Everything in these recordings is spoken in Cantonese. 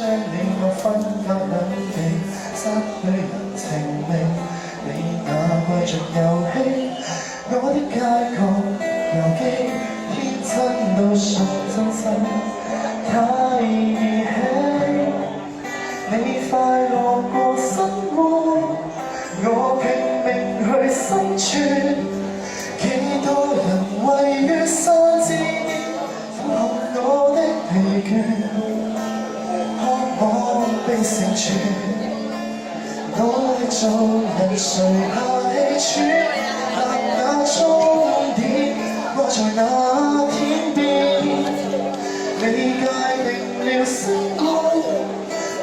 將你我分隔兩地，失去人情味。你那貴族遊戲，我的街角遊記，天真到純真心，太兒戲。你快樂過生活，我拼命去生存。幾多人位於山之巔，撫看我的疲倦，渴望被成全。努力做人，誰怕氣喘？但那終點我在那天邊。你界定了生活，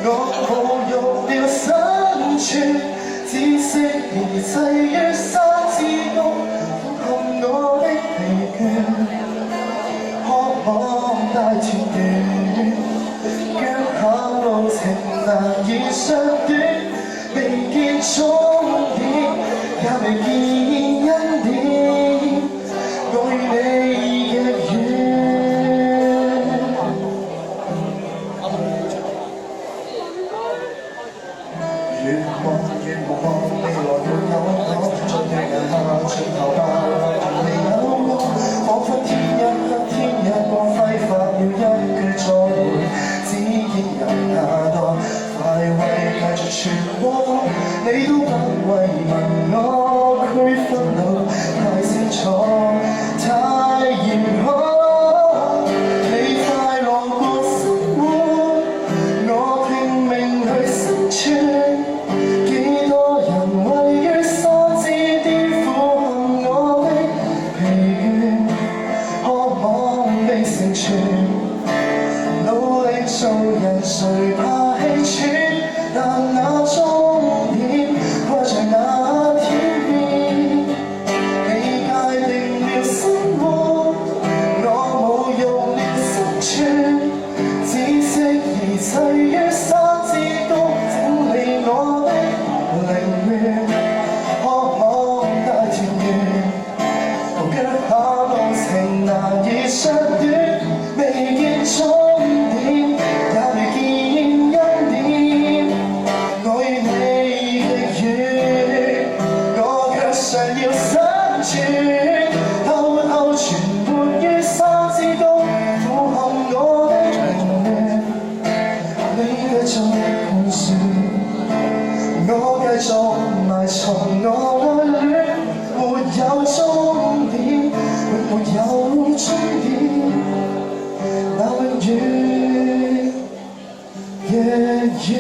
我侮辱了生存。知識而滯於山之谷，看我的疲倦，渴望大團圓。腳下路程難以削短，未見終點，也未見恩典。我與你嘅緣，越望越無望，未來沒有我，在對眼下盡頭吧，未有我。彷彿天一黑天一光，揮發了一句再會，只見人下墮，快慰繼續傳播。你都不慰問我，區分到太清楚，太嚴苛。你快樂過生活，我拼命去生存。幾多人位於山之巔，俯瞰我的疲倦，渴望被成全。努力做人，誰怕氣喘？但那終點掛在那天邊。你界定了生活，我侮辱了生存。知識而滯於山之谷，整理我的凌亂，渴望大團圓。腳下路程難以削短，未見終點，也未見恩典。我與你嘅緣，我卻想要生存，偷偷存活於山之谷，俯瞰我的凌亂。你繼續盤旋，我繼續埋藏我愛戀，沒有終點，沒有終點，那永遠嘅緣。